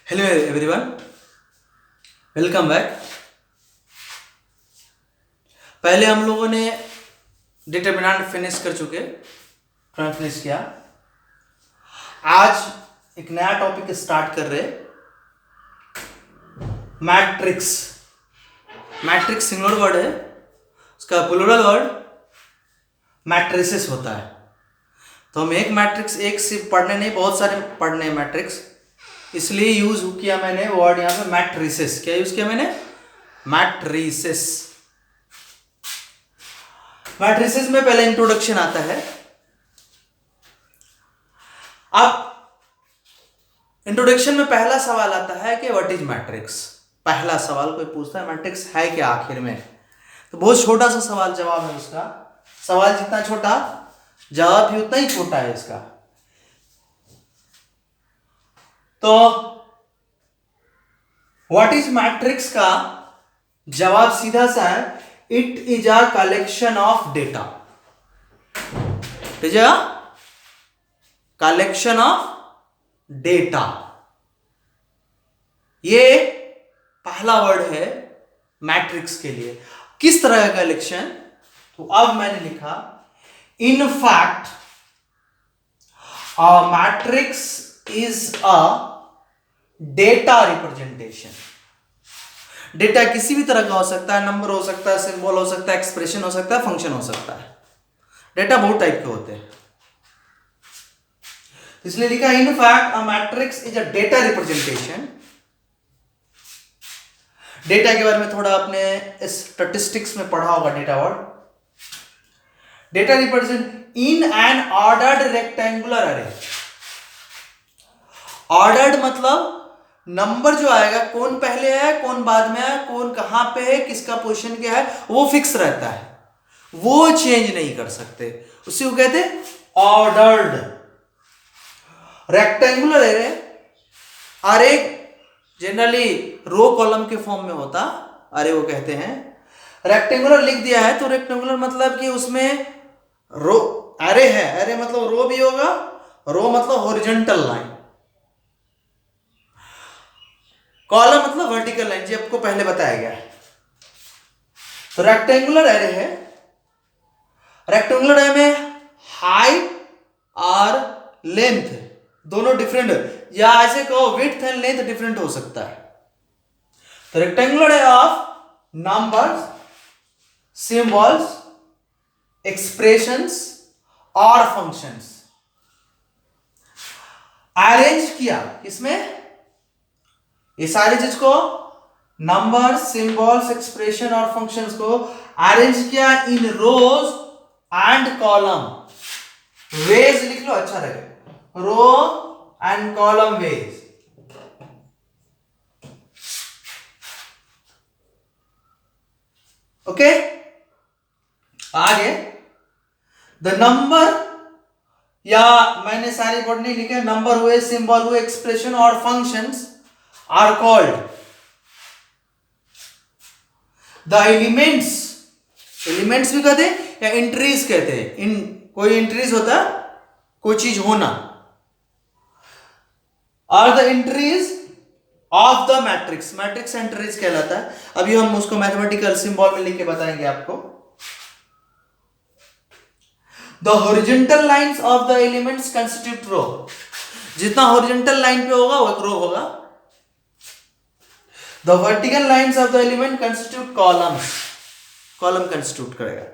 Hello everyone, welcome back. पहले हम लोगों ने डिटरमिनेंट फिनिश कर चुके, फिनिश किया। आज एक नया टॉपिक स्टार्ट कर रहे, मैट्रिक्स। मैट्रिक्स सिंगुलर वर्ड है, उसका प्लूरल वर्ड मैट्रिसेस होता है। तो हम एक मैट्रिक्स एक सिर्फ पढ़ने नहीं, बहुत सारे पढ़ने मैट्रिक्स, इसलिए यूज किया मैंने वर्ड यहां पे मैट्रिसेस। क्या यूज किया मैंने? मैट्रिसेस। मैट्रिसेस में पहले इंट्रोडक्शन आता है। अब इंट्रोडक्शन में पहला सवाल आता है कि व्हाट इज मैट्रिक्स। पहला सवाल कोई पूछता है मैट्रिक्स है क्या आखिर में, तो बहुत छोटा सा सवाल जवाब है उसका। सवाल जितना छोटा जवाब भी उतना ही छोटा है इसका। तो व्हाट इज मैट्रिक्स का जवाब सीधा सा है, it is a collection of data. It is a collection of data. ये पहला वर्ड है मैट्रिक्स के लिए। किस तरह का कलेक्शन? तो अब मैंने लिखा, in fact a matrix is a data representation. Data किसी भी तरह का हो सकता है, नंबर हो सकता है, सिंबल हो सकता है, एक्सप्रेशन हो सकता है, फंक्शन हो सकता है। डेटा बहुत टाइप के होते हैं, इसलिए लिखा in fact a matrix is a data representation. Data के बारे में थोड़ा आपने स्टैटिस्टिक्स में पढ़ा होगा। Data word, data represent in an ordered rectangular अरे। ऑर्डर्ड मतलब नंबर जो आएगा, कौन पहले है, कौन बाद में है, कौन कहां पे है, किसका पोजीशन क्या है, वो फिक्स रहता है, वो चेंज नहीं कर सकते। उसी को कहते हैं ऑर्डर्ड। रेक्टेंगुलर एरे, अरे जनरली रो कॉलम के फॉर्म में होता, अरे वो कहते हैं। रेक्टेंगुलर लिख दिया है तो रेक्टेंगुलर मतलब कि उसमें रो अरे है, अरे मतलब रो भी होगा, रो मतलब हॉरिजॉन्टल लाइन, कॉलम मतलब वर्टिकल लाइन, जो आपको पहले बताया गया है। तो रेक्टेंगुलर एरे है। रेक्टेंगुलर एरे में हाइट और लेंथ दोनों डिफरेंट है, या ऐसे कहो विड्थ एंड लेंथ डिफरेंट हो सकता है। तो rectangular array of numbers, symbols, expressions और फंक्शंस अरेंज किया। इसमें ये सारी चीज को, नंबर, सिंबल्स, एक्सप्रेशन और फंक्शंस को अरेंज किया in rows and column. Wise लिख लो, अच्छा लगे, row and column wise. Okay, आगे द नंबर, या मैंने सारे वर्ड नहीं लिखे, नंबर हुए, सिंबल हुए, एक्सप्रेशन और functions are called the elements. Elements भी कहते हैं या एंट्रीज कहते हैं। इन कोई एंट्रीज होता है, कोई चीज होना, और the entries of the matrix. Matrix entries कहलाता है। अभी हम उसको मैथमेटिकल सिंबल में लिख के बताएंगे आपको। The horizontal lines of the elements constitute row. जितना हॉरिजॉन्टल लाइन पे होगा वो एक रो होगा। The vertical lines of the element constitute columns. Column constitute करेगा।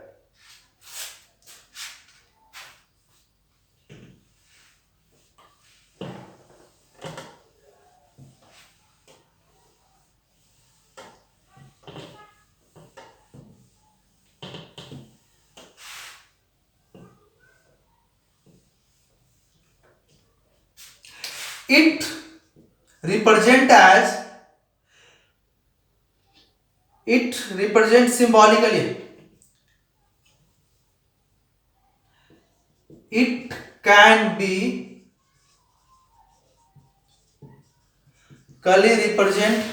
It represent as, it represents symbolically, it can be represent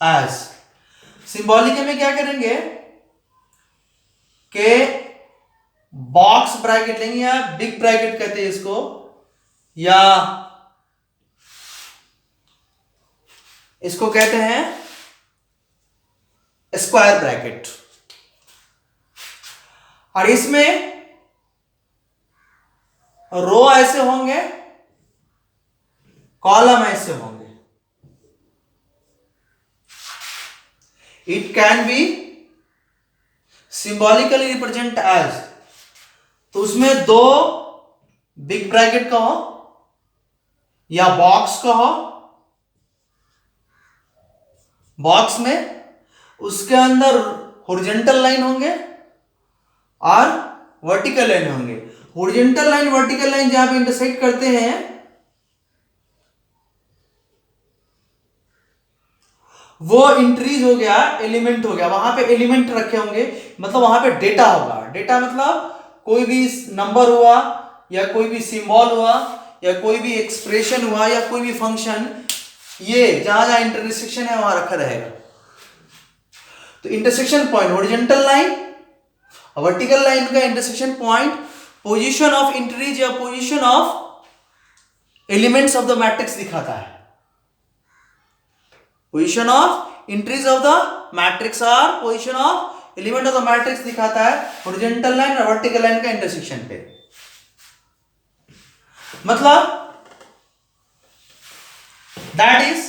as। Symbolic में क्या करेंगे कि बॉक्स ब्रैकेट लेंगे, या बिग ब्रैकेट कहते हैं इसको, या इसको कहते हैं स्क्वायर ब्रैकेट। और इसमें रो ऐसे होंगे, कॉलम ऐसे होंगे। It can be symbolically represent as, तो उसमें दो बिग ब्रैकेट कहो या बॉक्स कहो, बॉक्स में उसके अंदर हॉरिजॉन्टल लाइन होंगे और वर्टिकल लाइन होंगे। हॉरिजॉन्टल लाइन वर्टिकल लाइन जहां पे इंटरसेक्ट करते हैं वो इंट्रीज हो गया, एलिमेंट हो गया, वहां पे एलिमेंट रखे होंगे, मतलब वहां पे डेटा होगा। डेटा मतलब कोई भी नंबर हुआ या कोई भी सिंबल हुआ या कोई भी एक्सप्रेशन हुआ या कोई भी फंक्शन, ये जहां जहां इंटरसेक्शन है वहां रखा रहेगा। तो intersection point horizontal line, vertical line का intersection point position of entries या position of elements of the matrix दिखाता है। Position of entries of the matrix और position of element of the matrix दिखाता है हॉरिजॉन्टल लाइन और vertical line का intersection पे। मतलब दैट इज,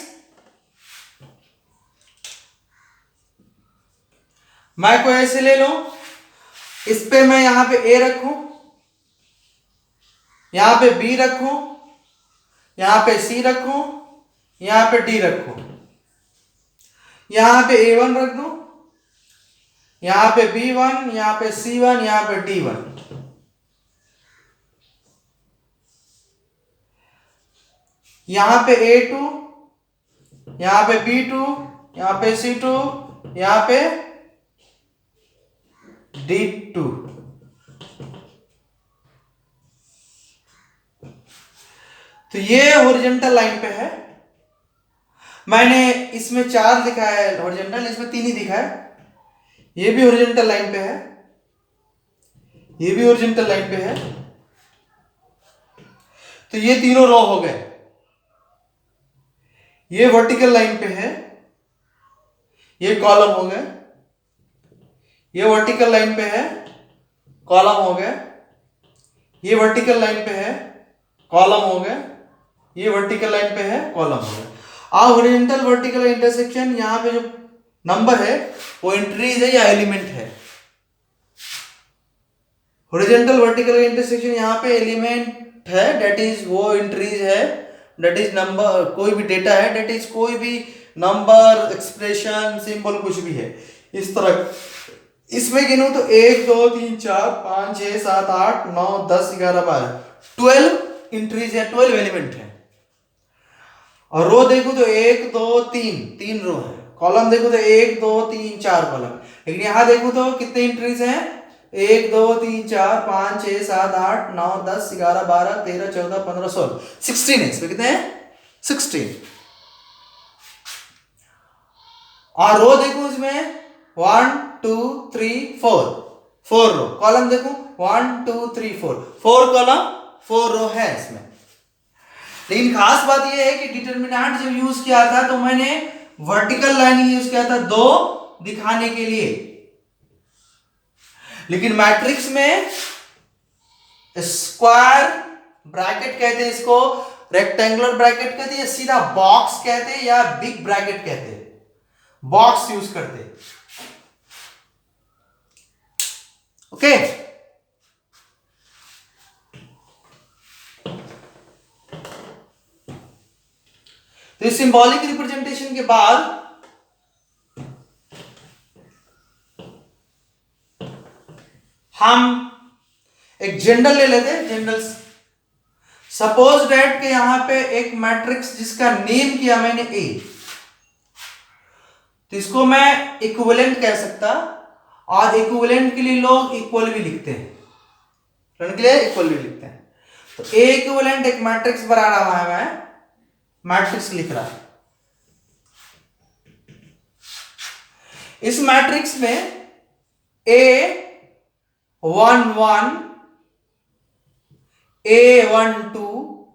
मैं कोई ऐसे ले लूं, इस पे मैं यहां पे ए रखूं, यहां पे बी रखूं, यहां पे सी रखूं, यहां पे डी रखूं, यहां पे A1 रख दूं, यहां पे B1, यहां पे C1, यहां पे D1, यहां पे A2, यहां पे B2, यहां पे C2, यहां पे D2। तो ये हॉरिजॉन्टल लाइन पे है। मैंने इसमें 4 लिखा है हॉरिजॉन्टल, इसमें 3 ही दिखा है। ये भी हॉरिजॉन्टल लाइन पे है, ये भी हॉरिजॉन्टल लाइन पे है। तो ये तीनों रो हो गए। ये वर्टिकल लाइन पे है, ये कॉलम हो गए, ये वर्टिकल लाइन पे है, कॉलम हो गए, ये वर्टिकल लाइन पे है, कॉलम हो गए, ये वर्टिकल लाइन पे है, कॉलम हो गए। अब हॉरिजॉन्टल वर्टिकल इंटरसेक्शन, यहां पे जो नंबर है वो इंट्रीज है या एलिमेंट है। हॉरिजॉन्टल वर्टिकल इंटरसेक्शन यहां पे एलिमेंट है, दैट इज वो इंट्रीज है, दैट इज नंबर, कोई भी डेटा है, दैट इज कोई भी नंबर, एक्सप्रेशन, सिंबल, कुछ भी है इस तरह। इसमें गिनूं तो 1 2 3 4 5 6 7 8 9 10 11 12 12 इंट्रीज है, 12 एलिमेंट है। और रो देखो तो 1 2 3 रो है। कॉलम देखो तो 1 2 3 4 कॉलम। लेकिन यहां देखो तो कितने इंट्रीज हैं, 1 2 3 4 5 6 7 8 9 10 11 12 13 14 15 16 16 है। इसमें कितने हैं, 16। और रो देखो इसमें 1 2 3 4 रो। कॉलम देखो 1 2 3 4 कॉलम 4 रो है इसमें। लेकिन खास बात यह है कि डिटरमिनेंट जब यूज किया था तो मैंने वर्टिकल लाइन यूज किया था 2 दिखाने के लिए। लेकिन मैट्रिक्स में स्क्वायर ब्रैकेट कहते हैं इसको, रेक्टेंगुलर ब्रैकेट कहते हैं, सीधा बॉक्स कहते हैं या बिग ब्रैकेट कहते हैं, बॉक्स यूज करते हैं। ओके तो इस सिंबॉलिक रिप्रेजेंटेशन के बाद हम एक जनरल ले लेते हैं। जनरल सपोज दैट कि यहां पे एक मैट्रिक्स जिसका नेम किया मैंने ए, तो इसको मैं इक्विवेलेंट कह सकता, और इक्विवेलेंट के लिए लोग इक्वल भी लिखते हैं, के लिए इक्वल भी लिखते हैं। तो ए इक्विवेलेंट एक मैट्रिक्स बना रहा है, मैं मैट्रिक्स लिख रहा है। इस मैट्रिक्स में A11 A12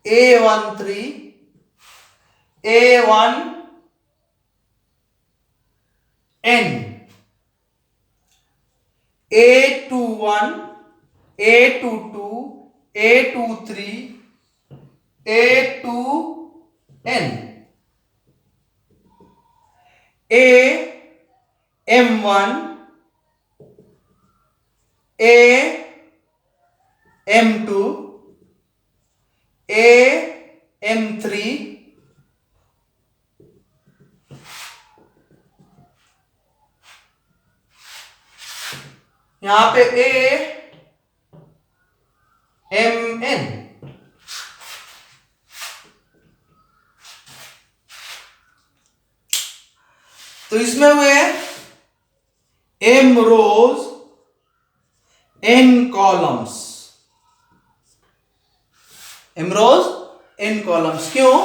A13 A1 n, A21, A22, A23, A2n, M1, M2, M3, यहां पे Mn, तो इसमें हुए m रोज n कॉलम्स, m रोज n कॉलम्स। क्यों?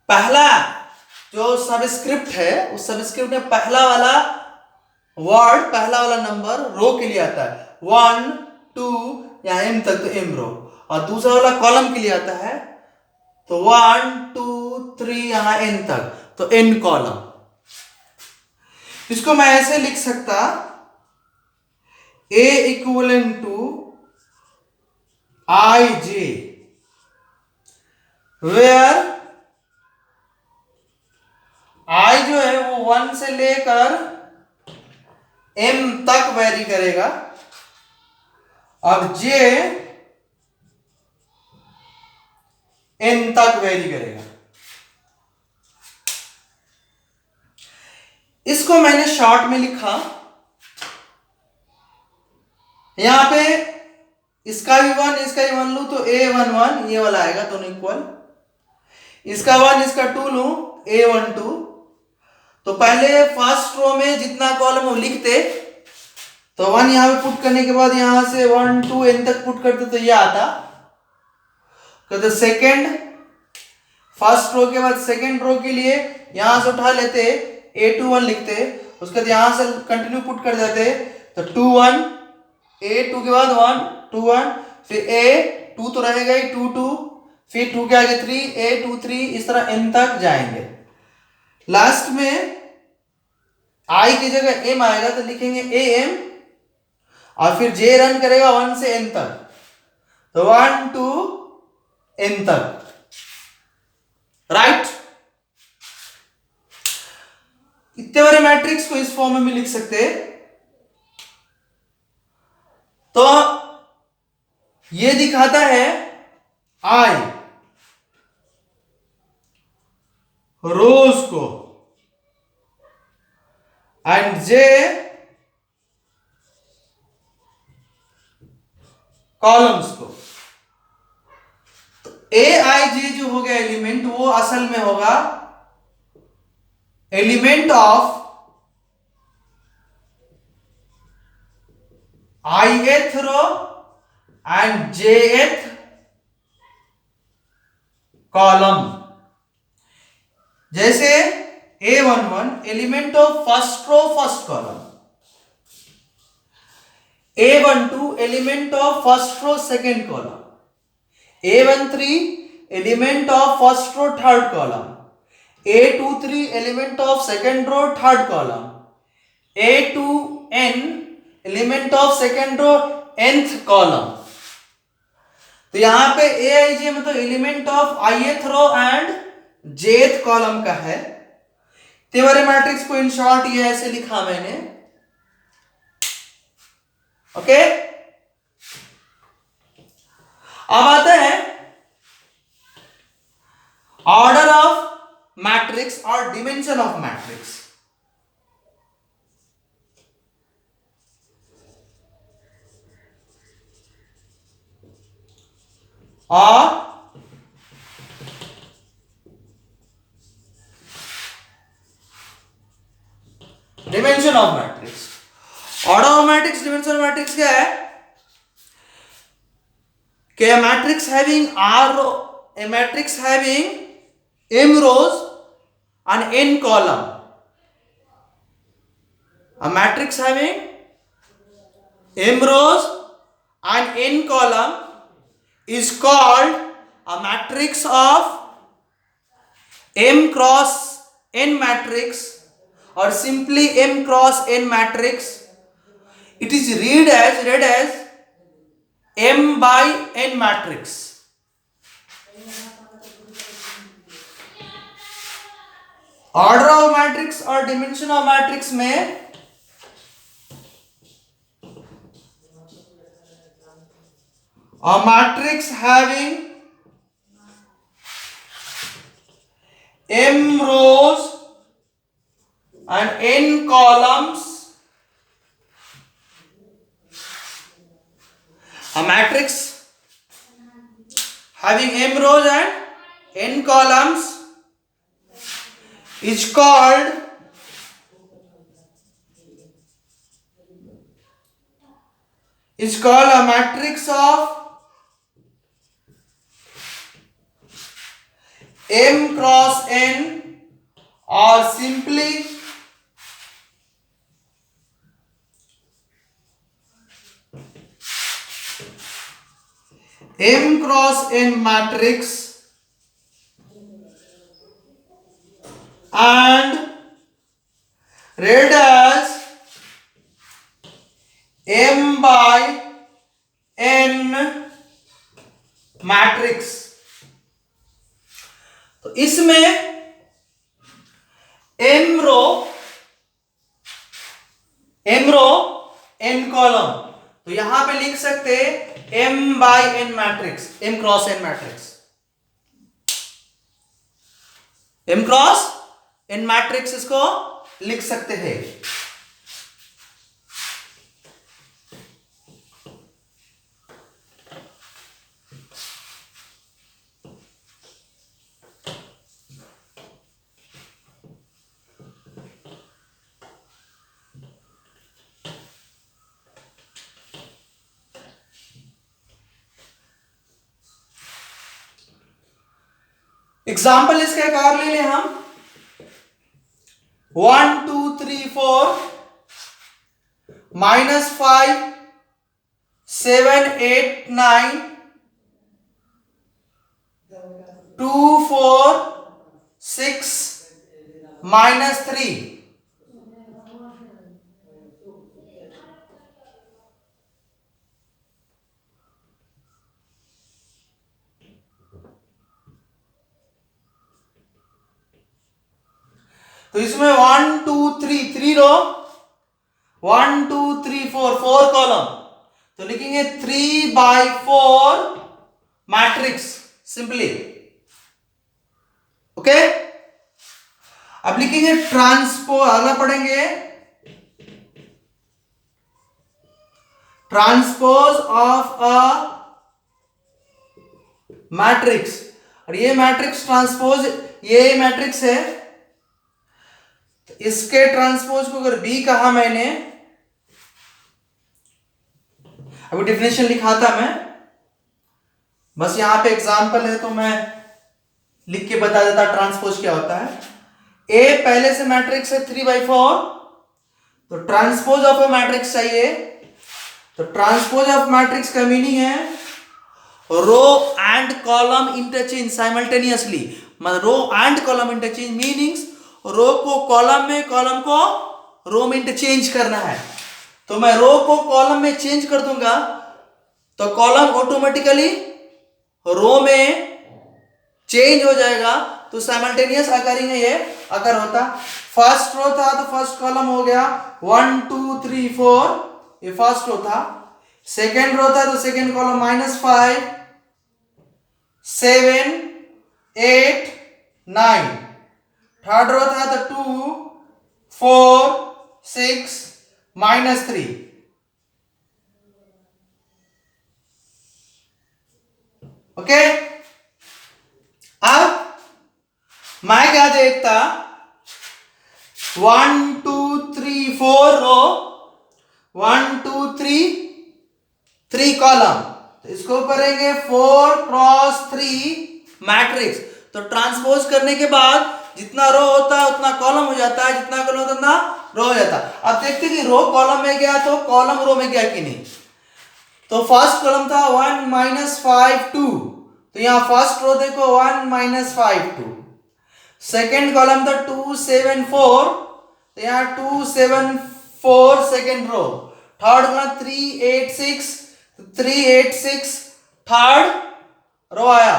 पहला जो सबस्क्रिप्ट है उस सबस्क्रिप्ट में पहला वाला वर्ड, पहला वाला नंबर रो के लिए आता है, 1 2 या m तक, तो m रो, और दूसरा वाला कॉलम के लिए आता है तो 1 2 3 यहां n तक, तो n कॉलम। इसको मैं ऐसे लिख सकता, A equivalent to IJ, where I जो है वो 1 से लेकर m तक वेरी करेगा, और J n तक वेरी करेगा। इसको मैंने शॉर्ट में लिखा, यहां पे इसका भी 1 इसका भी 1 लू तो A11 ये वाला आएगा, दोनों इक्वल। इसका 1 इसका 2 लू A12, तो पहले फर्स्ट रो में जितना कॉलम वो लिखते, तो 1 यहां पे पुट करने के बाद यहां से 1 2 n तक पुट करते तो ये आता। तो सेकेंड, फर्स्ट रो के बाद सेकेंड रो के लिए यहां से उठा लेते, A21 लिखते, उसके बाद यहां से कंटिन्यू पुट कर देते, तो 2 1, A2 के बाद 1 2 1, फिर A2 तो रहेगा ही 2 2, फिर 2 के आगे 3, A2 3, इस तरह n तक जाएंगे। लास्ट में I की जगह m आएगा तो लिखेंगे AM, और फिर J रन करेगा 1 से n तक, तो 1 2 n तक, राइट। इतने बड़े मैट्रिक्स को इस फॉर्म में लिख सकते। तो ये दिखाता है I रोज को एंड J कॉलम्स को। तो AIJ जो हो गया एलिमेंट, वो असल में होगा element of ith row and jth column. जैसे A11 element of first row first column, A12 element of first row second column, A13 element of first row third column, A23 element of second row third column, A2n element of second row nth column. तो यहां पे AIJ मतलब element of ith row and jth column का है। तेवरे matrix को in short ये ऐसे लिखा मैंने, ओके। अब आता है ऑर्डर ऑफ मैट्रिक्स और डिमेंशन ऑफ मैट्रिक्स। और dimension of matrix. Order of matrix, dimension of matrix क्या है कि a matrix having a matrix having m rows and n column, a matrix having m rows and n column is called a matrix of m cross n matrix or simply m cross n matrix, it is read as m by n matrix. Order of matrix और dimension of matrix में a matrix having m rows and n columns, a matrix having m rows and n columns is called a matrix of m cross n or simply m cross n matrix and read as m by n matrix. तो इसमें m रो n column, तो यहां पे लिख सकते हैं m by n matrix, m cross n matrix, m cross n matrix इसको लिख सकते हैं। एग्जाम्पल इसके कार ले लें हम 1 2 3 4 -5 7 8 9 2 4 6 -3। तो इसमें 1 2 3 रो, 1 2 3 4 कॉलम, तो लिखेंगे 3 by 4 मैट्रिक्स सिंपली। ओके, अब लिखेंगे ट्रांसपोज, अगला पढ़ेंगे ट्रांसपोज ऑफ अ मैट्रिक्स, और ये मैट्रिक्स ट्रांसपोज, ये मैट्रिक्स है, तो इसके ट्रांसपोज को अगर बी कहा मैंने, अभी डिफिनेशन लिखा था मैं, बस यहां पे एग्जांपल है तो मैं लिख के बता देता ट्रांसपोज क्या होता है। ए पहले से मैट्रिक्स है 3 by 4, तो ट्रांसपोज ऑफ अ मैट्रिक्स चाहिए, तो ट्रांसपोज ऑफ मैट्रिक्स का मीनिंग है row and column interchange simultaneously, मतलब row and column interchange meanings row को कॉलम में, कॉलम को रो में इंटरचेंज करना है। तो मैं रो को कॉलम में चेंज कर दूंगा तो कॉलम ऑटोमेटिकली रो में चेंज हो जाएगा, तो साइमल्टेनियस अकरिंग है ये अगर होता। फर्स्ट रो था तो फर्स्ट कॉलम हो गया 1 2 3 4, ये फर्स्ट रो था। सेकेंड रो था तो सेकेंड कॉलम -5 7 8 9। थर्ड रो था तो 2 4 6 -3। ओके, अब मैं क्या देखता 1 2 3 4 रो 1 2 3 कॉलम, तो इसको करेंगे 4 क्रॉस 3 मैट्रिक्स। तो ट्रांसपोज करने के बाद जितना रो होता है उतना कॉलम हो जाता है, जितना कॉलम होता है उतना रो हो जाता है। अब देखते कि रो कॉलम में गया तो कॉलम रो में गया कि नहीं। तो फर्स्ट कॉलम था 1 -5 2, तो यहां फर्स्ट रो देखो 1 -5 2। सेकेंड कॉलम था 2 7 4, तो यहाँ 2 7 4 second row. Third column 3 8 6, 3 8 6 third row आया।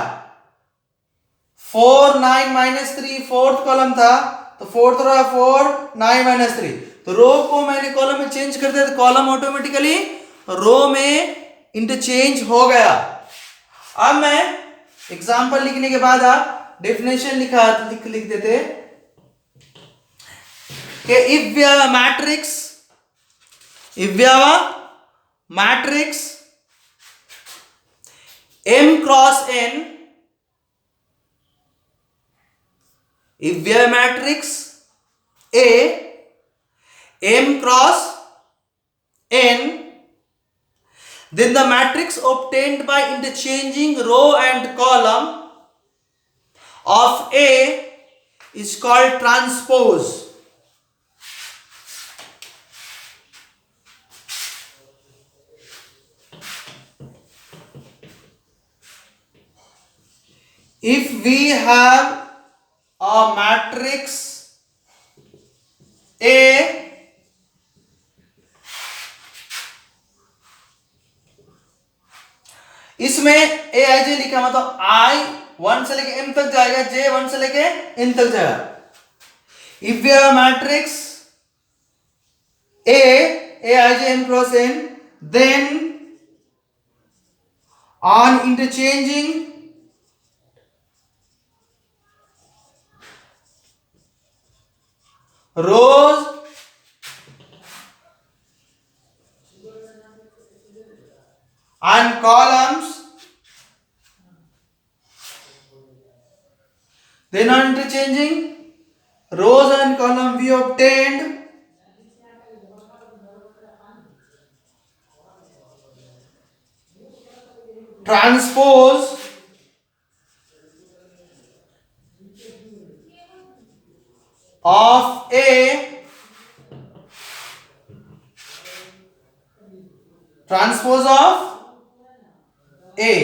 4 9 माइनस 3 फोर्थ कॉलम था, तो फोर्थ रो 4 9 माइनस 3। तो रो को मैंने कॉलम में चेंज कर दिया, तो कॉलम ऑटोमेटिकली रो में इंटरचेंज हो गया। अब मैं एग्जांपल लिखने के बाद आप डेफिनेशन लिख देते कि if we have a matrix M cross N, if we have a matrix A M cross N, then the matrix obtained by interchanging row and column of A is called transpose. If we have a matrix A इसमें ए I जे लिखा, मतलब आई 1 से लेके m तक जाएगा, j 1 से लेके n तक जाएगा। If we have matrix A I J m cross n, then on interchanging rows and columns, then on interchanging rows and column we obtained transpose of A, transpose of A.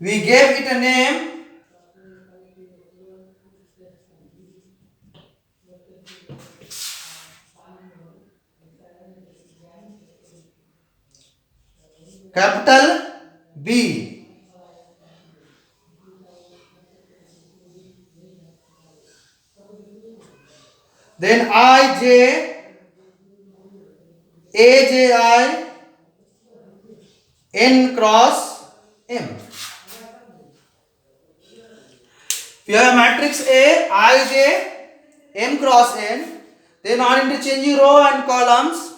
We gave it a name capital B. Then I J A J I N cross M. We have a matrix A I J M cross N. Then on interchanging row and columns,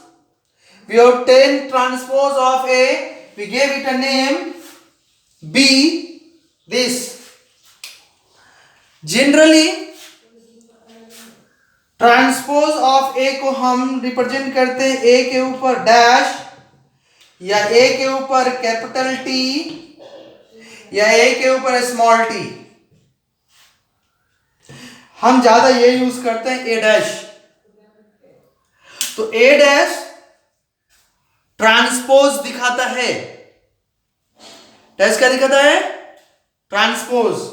we obtain transpose of A. We gave it a name B. This. Generally, transpose of A को हम represent करते हैं ए के ऊपर dash, या ए के ऊपर capital T, या ए के ऊपर स्मॉल टी। हम ज्यादा ये यूज करते हैं ए डैश। तो ए डैश ट्रांसपोज दिखाता है। डैश क्या दिखाता है? ट्रांसपोज।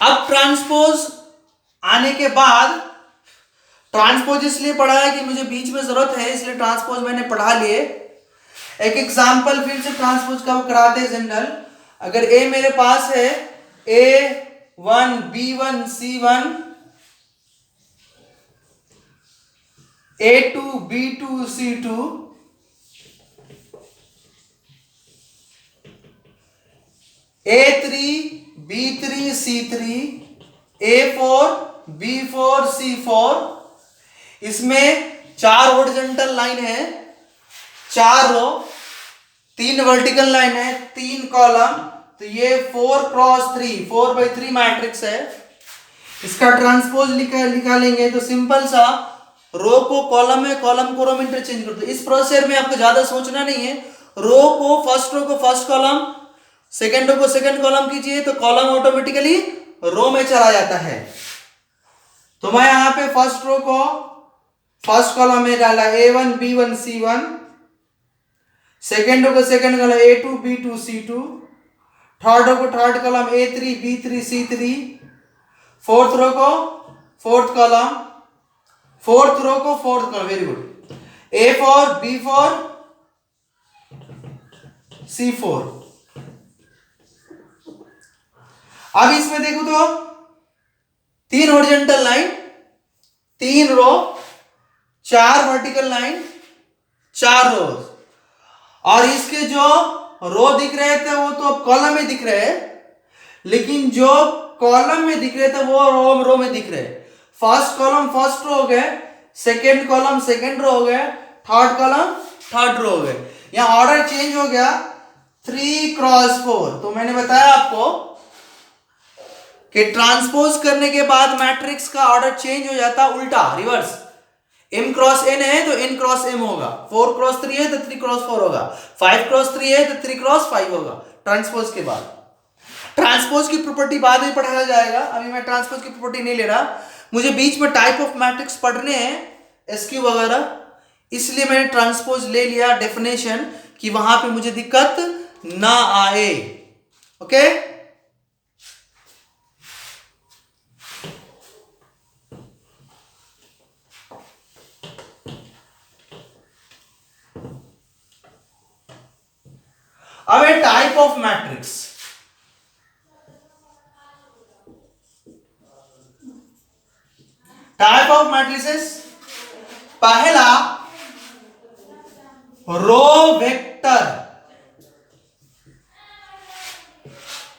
अब ट्रांसपोज आने के बाद, ट्रांसपोज इसलिए पढ़ा है कि मुझे बीच में जरूरत है, इसलिए ट्रांसपोज मैंने पढ़ा लिए। एक एग्जांपल फिर से ट्रांसपोज का कराते हैं जनरल। अगर ए मेरे पास है A1 B1 C1, A2 B2 C2, A3 B3 C3, A4 B4 C4, इसमें 4 हॉरिजॉन्टल लाइन है, 4 रो, 3 वर्टिकल लाइन है, 3 कॉलम। तो ये 4 क्रॉस 3 4 by 3 मैट्रिक्स है। इसका ट्रांसपोज निकालेंगे तो सिंपल सा रो को कॉलम में, कॉलम को रो में इंटरचेंज कर दो। इस प्रोसेस में आपको ज्यादा सोचना नहीं है। रो को फर्स्ट कॉलम, सेकेंड रो को सेकेंड कॉलम कीजिए तो कॉलम ऑटोमेटिकली रो में चला जाता है। तो मैं यहां पे फर्स्ट रो को फर्स्ट कॉलम में डाला A1 B1 C1, second row को second column A2 B2 C2, third row को third column A3 B3 C3, fourth row को फोर्थ कॉलम, फोर्थ रो को fourth column. Very good. A4 B4 C4। अब इसमें देखो तो 3 हॉरिजॉन्टल लाइन, 3 रो, 4 vertical line, 4 रो। और इसके जो रो दिख रहे थे वो तो कॉलम में दिख रहे हैं, लेकिन जो कॉलम में दिख रहे थे वो रो में दिख रहे हैं। फर्स्ट कॉलम फर्स्ट रो हो गए, सेकेंड कॉलम सेकेंड रो हो गए, थर्ड कॉलम थर्ड रो हो गए। यहां ऑर्डर चेंज हो गया 3 क्रॉस 4। तो मैंने बताया आपको कि ट्रांसपोज करने के बाद मैट्रिक्स का ऑर्डर चेंज हो जाता, उल्टा रिवर्स। m क्रॉस n है तो n क्रॉस m होगा, 4 क्रॉस 3 है तो 3 क्रॉस 4 होगा, 5 क्रॉस 3 है तो 3 क्रॉस 5 होगा ट्रांसपोज के बाद। ट्रांसपोज की प्रॉपर्टी बाद में पढ़ाया जाएगा, अभी मैं ट्रांसपोज की प्रॉपर्टी नहीं ले रहा। मुझे बीच में टाइप ऑफ मैट्रिक्स पढ़ने हैं SQ वगैरह, इसलिए मैंने ट्रांसपोज ले लिया डेफिनेशन कि वहां पे मुझे दिक्कत ना आए। ओके अब a type of matrix. Type of matrices, पहला रो वेक्टर,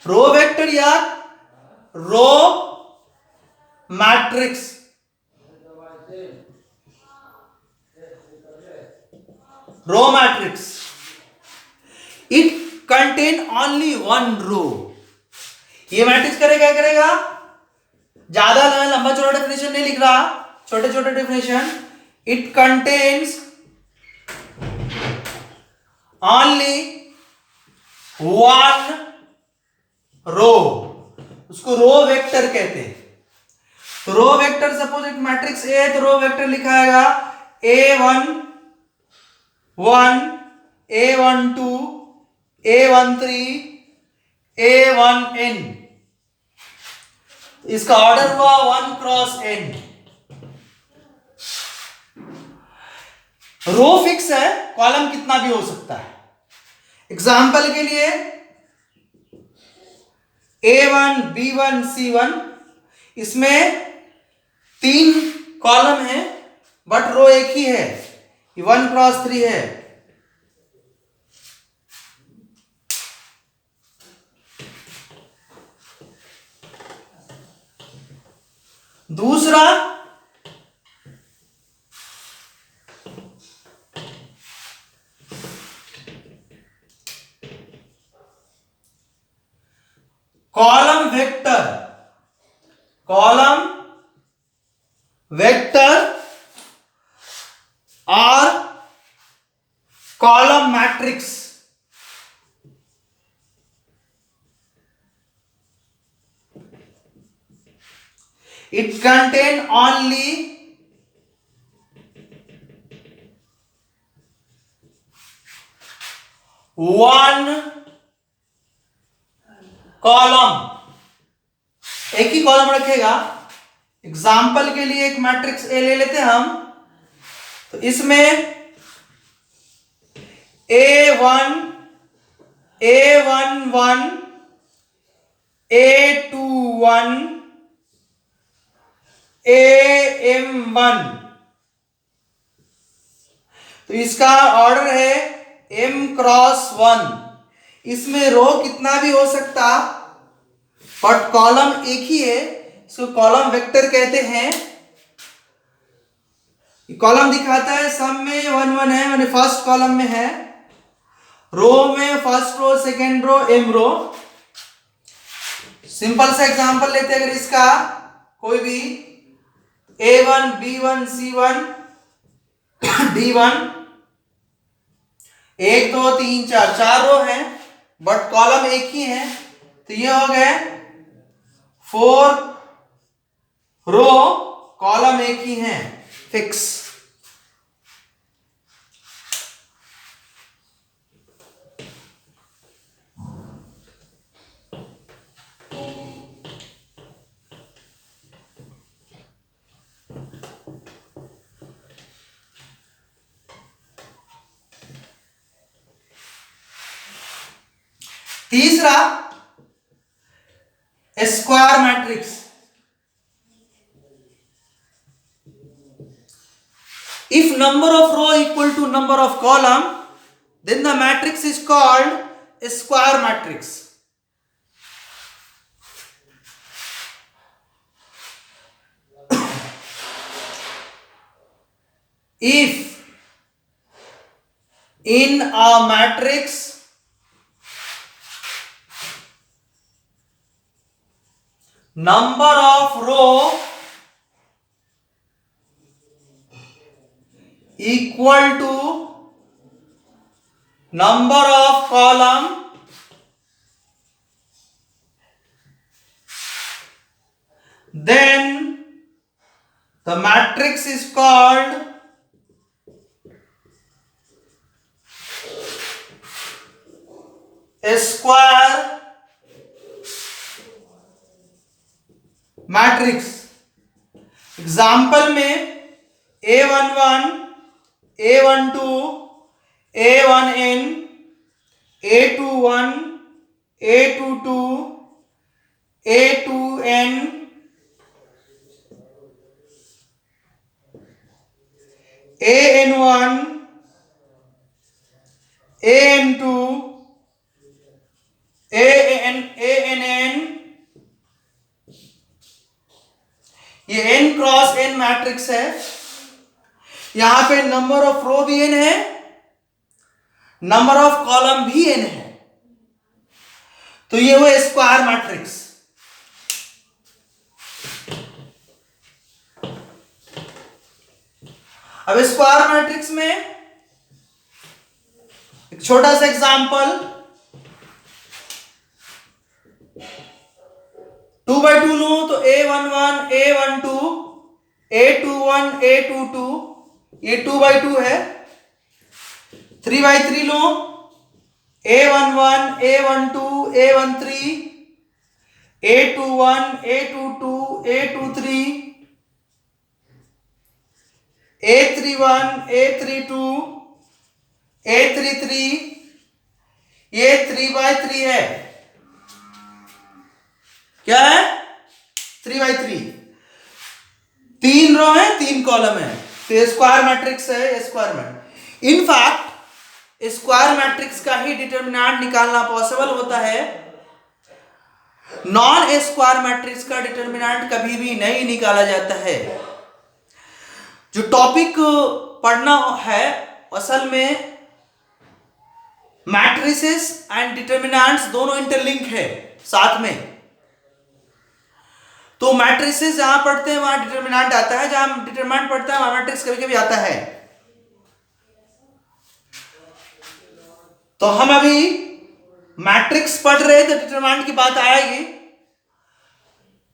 रो वेक्टर या row matrix. Row matrix, it contain only one row. ये मैट्रिक्स करेगा क्या करेगा, ज्यादा लंबा चौड़ा डेफिनेशन नहीं लिख रहा, छोटे छोटे definition. It contains only one row, उसको रो वेक्टर कहते हैं। तो रो वेक्टर, सपोज एक मैट्रिक्स ए है तो row vector लिखाएगा A1 1 A12 A13 A1n। इसका ऑर्डर हुआ 1 क्रॉस n। रो फिक्स है, कॉलम कितना भी हो सकता है। एग्जाम्पल के लिए A1 B1 C1, इसमें 3 कॉलम है बट रो एक ही है, 1 क्रॉस 3 है। दूसरा कॉलम वेक्टर, कॉलम वेक्टर और column matrix. It contain only one column, एक ही कॉलम रखेगा। एग्जाम्पल के लिए एक मैट्रिक्स ए ले लेते हैं हम, तो इसमें A1 A11 A21 AM1, तो इसका ऑर्डर है m क्रॉस 1। इसमें रो कितना भी हो सकता बट कॉलम एक ही है, इसको कॉलम वेक्टर कहते हैं। कॉलम दिखाता है सब में 1 1 है, मैंने फर्स्ट कॉलम में है, रो में first row second row m row. Simple सा एग्जांपल लेते हैं, अगर इसका कोई भी A1 B1 C1 D1, 1 2 3 4 4 रो है बट कॉलम एक ही है, तो ये हो गए 4 रो, कॉलम एक ही है, फिक्स। तीसरा square matrix. If number of row equal to number of column, then the matrix is called a square matrix. If in a matrix number of row equal to number of column, then the matrix is called a square matrix. Example में A11, A12, A1n, A21, A22, A2n, AN1, AN2, ANN, ये n cross n matrix है। यहां पे number of रो भी n है, number of column भी n है, तो ये हुआ स्क्वायर मैट्रिक्स। अब स्क्वायर मैट्रिक्स में एक छोटा सा एग्जांपल, 2x2 लूं तो A11, A12, A21, A22, ये 2x2 है। 3x3 लूं A11, A12, A13, A21, A22, A23, A31, A32, A33, ये 3x3 है। क्या है? 3x3, 3 रो है 3 कॉलम है, तो स्क्वायर मैट्रिक्स है। Square matrix in fact square matrix का ही डिटरमिनेंट निकालना पॉसिबल होता है, नॉन स्क्वायर मैट्रिक्स का डिटरमिनेंट कभी भी नहीं निकाला जाता है। जो टॉपिक पढ़ना है असल में मैट्रिसेस एंड डिटरमिनेंट्स दोनों इंटरलिंक है साथ में। तो मैट्रिसेस जहां पढ़ते हैं वहां डिटरमिनेंट आता है, जहां डिटरमिनेंट पढ़ता है वहां मैट्रिक्स कभी कभी आता है। तो हम अभी मैट्रिक्स पढ़ रहे थे, डिटरमिनेंट की बात आएगी,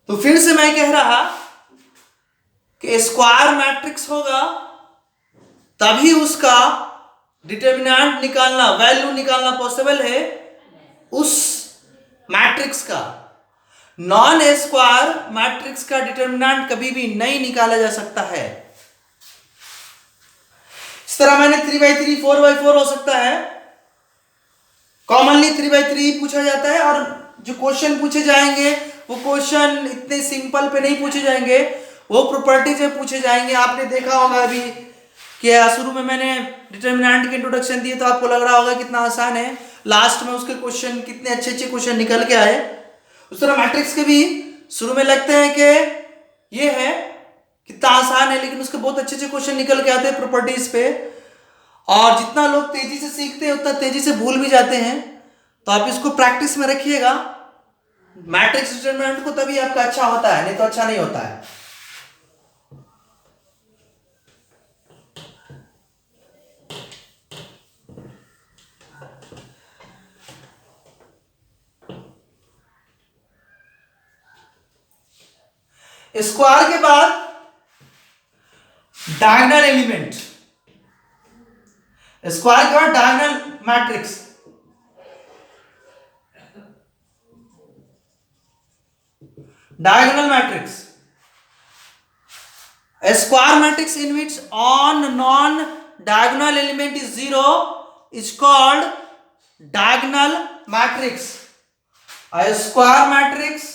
तो फिर से मैं कह रहा कि स्क्वायर मैट्रिक्स होगा तभी उसका डिटरमिनेंट निकालना, वैल्यू निकालना पॉसिबल है उस मैट्रिक्स का। नॉन स्क्वायर मैट्रिक्स का डिटरमिनेंट कभी भी नहीं निकाला जा सकता है। इस तरह मैंने 3x3 4x4 हो सकता है, कॉमनली 3x3 पूछा जाता है, और जो क्वेश्चन पूछे जाएंगे वो क्वेश्चन इतने सिंपल पे नहीं पूछे जाएंगे, वो प्रॉपर्टीज में पूछे जाएंगे। आपने देखा होगा अभी कि शुरू में मैंने डिटरमिनेंट के इंट्रोडक्शन दिए तो आपको लग रहा होगा कितना आसान है, लास्ट में उसके क्वेश्चन कितने अच्छे अच्छे क्वेश्चन निकल के आए। उस तरह मैट्रिक्स के भी शुरू में लगते हैं कि ये है कितना आसान है, लेकिन उसके बहुत अच्छे अच्छे क्वेश्चन निकल के आते हैं प्रॉपर्टीज पे, और जितना लोग तेजी से सीखते हैं उतना तेजी से भूल भी जाते हैं। तो आप इसको प्रैक्टिस में रखिएगा, मैट्रिक्स डिटरमिनेंट को तभी आपका अच्छा होता है, नहीं तो अच्छा नहीं होता है। स्क्वायर के बाद डायगोनल एलिमेंट, स्क्वायर के बाद diagonal matrix. Diagonal matrix, a square matrix in which on non diagonal element is zero is called diagonal matrix. A square matrix,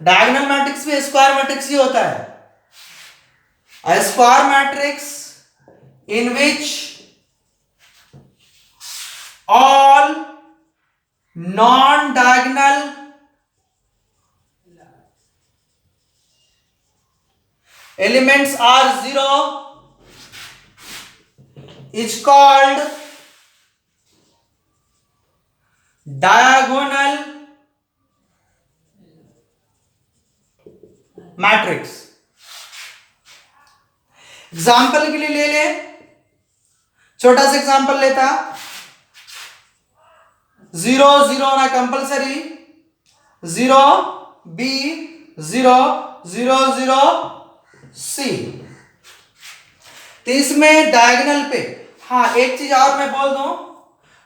diagonal matrix भी स्क्वायर मैट्रिक्स ही होता है। A square matrix in which all non diagonal elements are zero is called diagonal matrix. Example के लिए ले ले, छोटा सा example लेता, 0 0 ना कंपलसरी, 0 B 0 0 0 C। तो इसमें डायगोनल पे, हाँ एक चीज और मैं बोल दूं,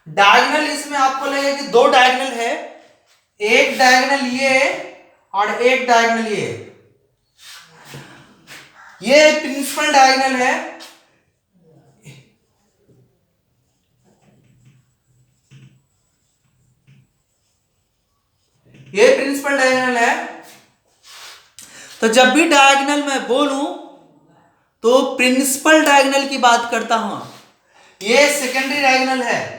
डायगोनल इसमें आपको लगेगा कि दो डायगोनल है, एक डायगोनल ये और एक डायगोनल ये प्रिंसिपल डायगोनल है, ये प्रिंसिपल डायगोनल है। तो जब भी डायगोनल मैं बोलूं तो प्रिंसिपल डायगोनल की बात करता हूं, ये सेकेंडरी डायगोनल है।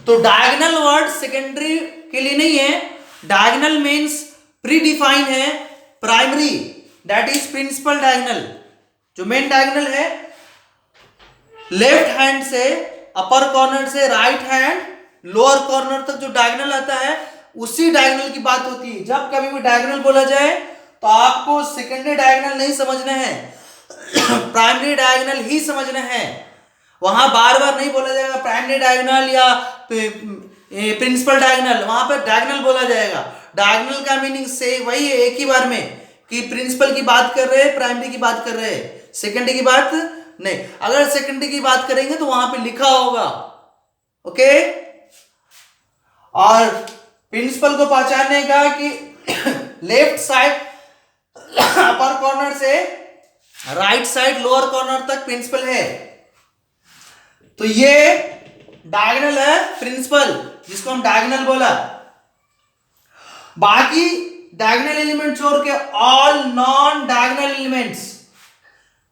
तो डायगोनल वर्ड सेकेंडरी के लिए नहीं है, डायगोनल मीन्स प्री डिफाइन है, primary that is principal diagonal. जो मेन डायगोनल है, लेफ्ट हैंड से अपर कॉर्नर से राइट हैंड लोअर कॉर्नर तक जो डायगोनल आता है उसी डायगोनल की बात होती है। जब कभी भी डायगोनल बोला जाए तो आपको सेकेंडरी डायगोनल नहीं समझना है, प्राइमरी डायगोनल ही समझना है। वहां बार बार नहीं बोला जाएगा प्राइमरी डायगोनल या प्रिंसिपल डायगोनल, वहां पर डायगोनल बोला जाएगा। डायगोनल का मीनिंग से वही है एक ही बार में कि प्रिंसिपल की बात कर रहे हैं, प्राइमरी की बात कर रहे हैं, सेकेंडरी की बात नहीं। अगर सेकेंडरी की बात करेंगे तो वहां पे लिखा होगा, ओके। और प्रिंसिपल को पहचानने का कि लेफ्ट साइड अपर कॉर्नर से राइट साइड लोअर कॉर्नर तक प्रिंसिपल है, तो ये डायगोनल है प्रिंसिपल, जिसको हम डायगोनल बोला। बाकी डायगोनल एलिमेंट छोड़ के all non diagonal elements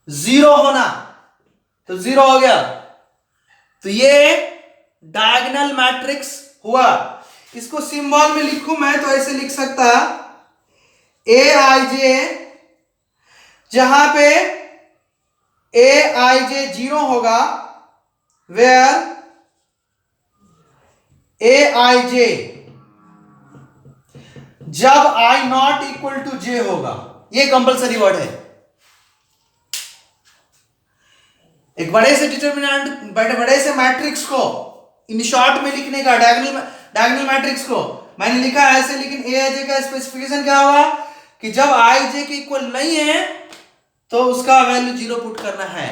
zero होना, तो जीरो हो गया, तो ये डायगोनल मैट्रिक्स हुआ। इसको सिंबल में लिखूं मैं तो ऐसे लिख सकता, Aij, जहां पे Aij जीरो होगा, वेयर Aij जब I not equal to J होगा। ये कंपलसरी वर्ड है। एक बड़े से डिटरमिनेंट, बड़े से मैट्रिक्स को इन शॉर्ट में लिखने का, डायगोनल मैट्रिक्स को मैंने लिखा ऐसे, लेकिन Aij का स्पेसिफिकेशन क्या होगा कि जब Ij के इक्वल नहीं है तो उसका वैल्यू जीरो पुट करना है।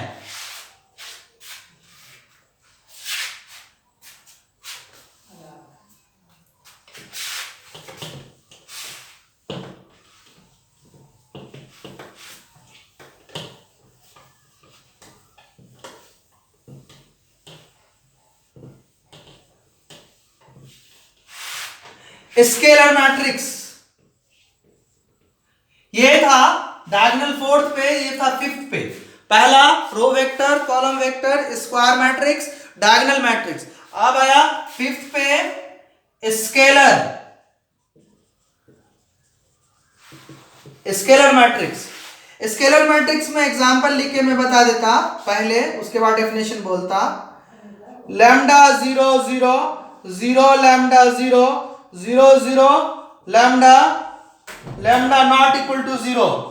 स्केलर मैट्रिक्स, ये था डायगोनल फोर्थ पे, ये था फिफ्थ पे। पहला row vector, column vector, square matrix, diagonal matrix. अब आया फिफ्थ पे scalar, scalar matrix. Scalar matrix में एग्जांपल लिख के मैं बता देता पहले, उसके बाद डेफिनेशन बोलता। Lambda 0 0 0 lambda 0 0 0 lambda lambda not equal to 0।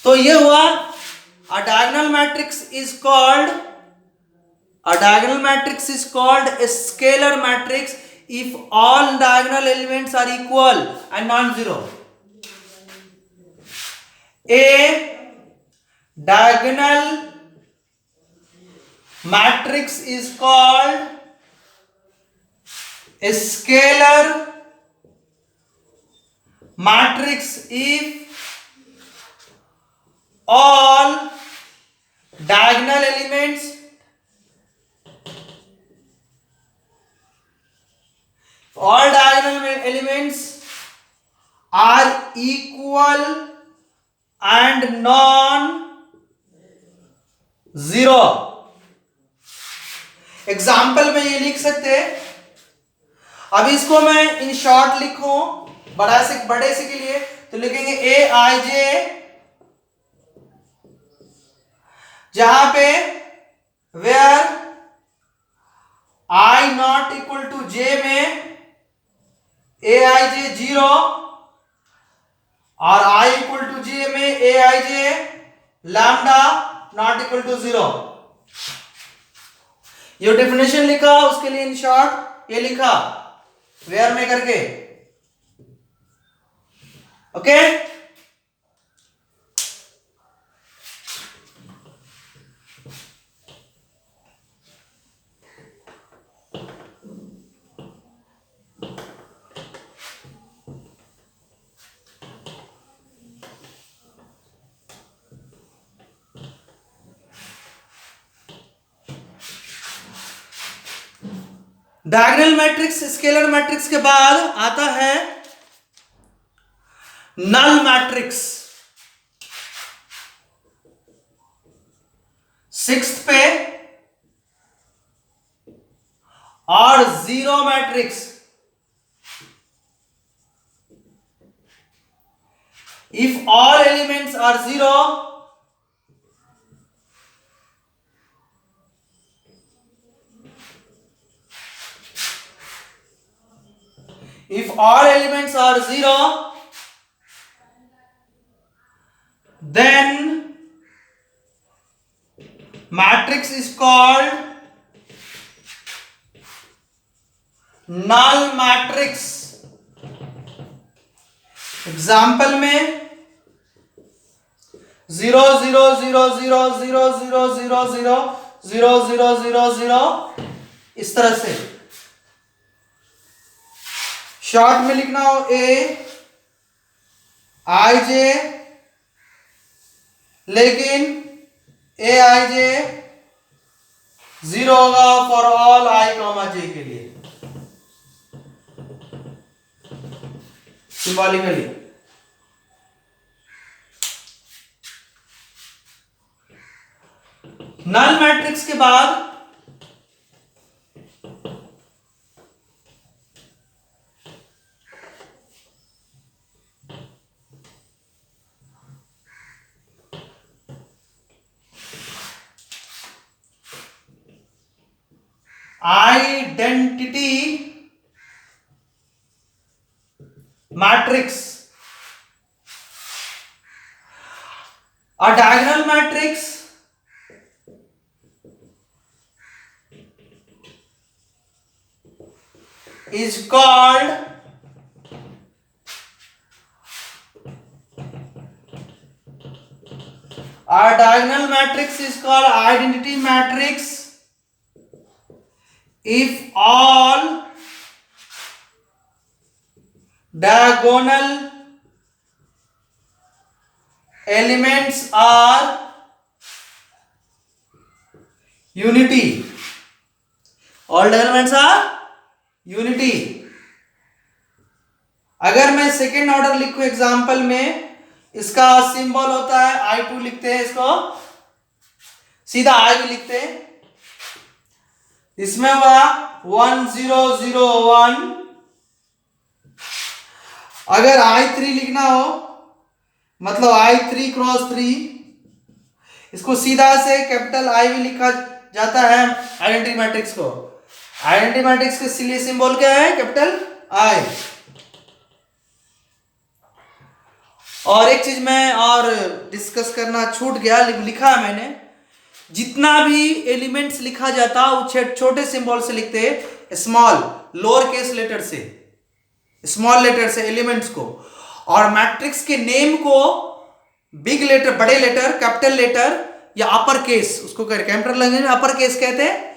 तो ये हुआ a diagonal matrix is called a scalar matrix if all diagonal elements are equal and non-zero. A diagonal matrix is called a scalar matrix if all diagonal elements are equal and non-zero. Example में ये लिख सकते हैं। अब इसको मैं in short लिखूं बड़े से के लिए, तो लिखेंगे ए आई जे, जहां पे where I not equal to J में ए आई जे 0 और आई इक्वल टू जे में A I J lambda not equal to 0। ये डेफिनेशन लिखा, उसके लिए इन शॉर्ट ये लिखा वेयर में करके। Okay diagonal matrix scalar matrix के बाद आता है नल मैट्रिक्स। 6th पे और zero matrix. If all elements are zero, if all elements are zero, then matrix is called null matrix। Example में 0 0 0 0 0 0 0 0 0 0 0 0 इस तरह से। शॉर्ट में लिखना हो ए आई जे, लेकिन ए आई जे 0 होगा फॉर ऑल आई कॉमा जे के लिए सिंबॉलिकली। नल मैट्रिक्स के बाद identity matrix. A diagonal matrix is called identity matrix if all diagonal elements are unity। all diagonal elements are unity। अगर मैं सेकेंड ऑर्डर लिखूं example में, इसका सिंबल होता है I2 लिखते हैं, इसको सीधा I भी लिखते हैं। इसमें हुआ 1 0 0 1। अगर I3 लिखना हो मतलब I3×3, इसको सीधा से कैपिटल I भी लिखा जाता है आइडेंटिटी मैट्रिक्स को। आइडेंटिटी मैट्रिक्स के लिए सिंबल क्या है? Capital I। और एक चीज मैं और डिस्कस करना छूट गया, लिखा है मैंने, जितना भी एलिमेंट्स लिखा जाता वो छोटे सिंबल से लिखते हैं, स्मॉल लोअर केस लेटर से, स्मॉल लेटर से एलिमेंट्स को, और मैट्रिक्स के नेम को बिग लेटर, बड़े लेटर, कैपिटल लेटर या अपर केस, उसको कंप्यूटर लैंग्वेज में अपर केस कहते हैं,